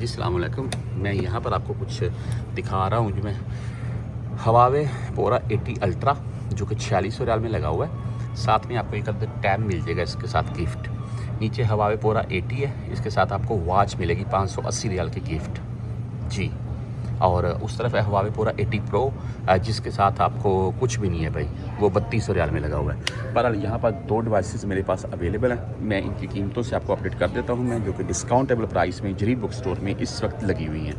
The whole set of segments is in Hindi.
जी अस्सलाम वालेकुम। मैं यहाँ पर आपको कुछ दिखा रहा हूँ जो मैं हवावे पोरा 80 अल्ट्रा जो कि 4600 रियाल में लगा हुआ है। साथ में आपको एक अदर टैब मिल जाएगा इसके साथ गिफ्ट। नीचे हवावे पोरा 80 है, इसके साथ आपको वॉच मिलेगी 580 रियाल की गिफ्ट जी। और उस तरफ है हवावे पोरा 80 प्रो जिसके साथ आपको कुछ भी नहीं है भाई, वो 3200 रियाल में लगा हुआ है। बहरहाल यहाँ पर दो डिवाइसेस मेरे पास अवेलेबल हैं, मैं इनकी कीमतों से आपको अपडेट कर देता हूँ मैं, जो कि डिस्काउंटेबल प्राइस में जरीद बुक स्टोर में इस वक्त लगी हुई हैं।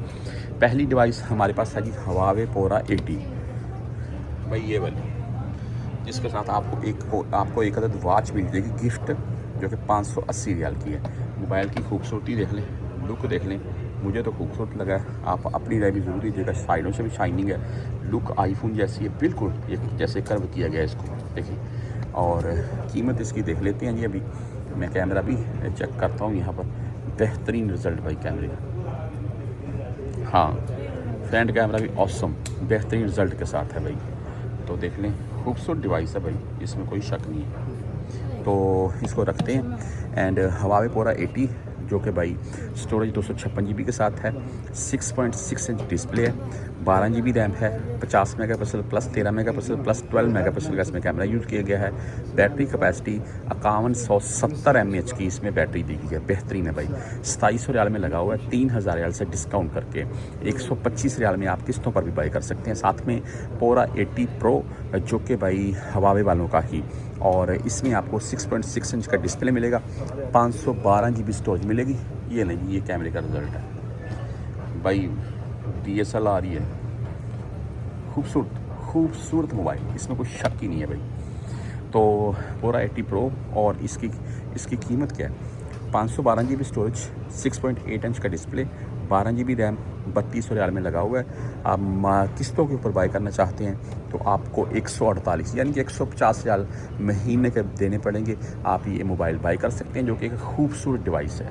पहली डिवाइस हमारे पास है जी हवावे पोरा 80 भाई, ये वाली, जिसके साथ आपको एक अदद वॉच मिल जाएगी गिफ्ट जो कि 580 रियाल की है। मोबाइल की खूबसूरती देख लें, लुक देख लें, मुझे तो खूबसूरत लगा है। आप अपनी राय भी ज़रूर दीजिएगा। साइडों से भी शाइनिंग है, लुक आईफोन जैसी है बिल्कुल, ये जैसे कर्व किया गया है इसको देखिए। और कीमत इसकी देख लेते हैं जी। अभी मैं कैमरा भी चेक करता हूँ यहाँ पर। बेहतरीन रिज़ल्ट भाई कैमरे का, हाँ फ्रंट कैमरा भी ऑसम बेहतरीन रिज़ल्ट के साथ है भाई। तो देख लें, खूबसूरत डिवाइस है भाई, इसमें कोई शक नहीं है। तो इसको रखते हैं। एंड हवावे पोरा 80 जो कि भाई स्टोरेज 256 GB के साथ है, 6.6 इंच डिस्प्ले है, 12 GB रैम है, 50 megapixel plus 13 megapixel plus 12 megapixel का इसमें कैमरा यूज़ किया गया है। बैटरी कैपेसिटी 5170 mAh की इसमें बैटरी दी गई है, बेहतरीन है भाई। 2700 रियाल में लगा हुआ है, 3000 रियाल से डिस्काउंट करके 125 रियाल में आप किस्तों पर भी बाई कर सकते हैं। साथ में पोरा 80 प्रो जो कि भाई हवावे वालों का ही, और इसमें आपको 6.6 इंच का डिस्प्ले मिलेगा, 512 GB स्टोरेज मिलेगी। ये नहीं, ये कैमरे का रिज़ल्ट है भाई, DSLR ही है। खूबसूरत मोबाइल, इसमें कोई शक ही नहीं है भाई। तो पोरा 80 प्रो और इसकी कीमत क्या है? 512 GB स्टोरेज, 6.8 इंच का डिस्प्ले, 12 GB रैम, 3200 रियाल में लगा हुआ है। आप किस्तों के ऊपर बाई करना चाहते हैं तो आपको 148 यानी कि 150 रियाल महीने के देने पड़ेंगे। आप ये मोबाइल बाई कर सकते हैं, जो कि एक खूबसूरत डिवाइस है।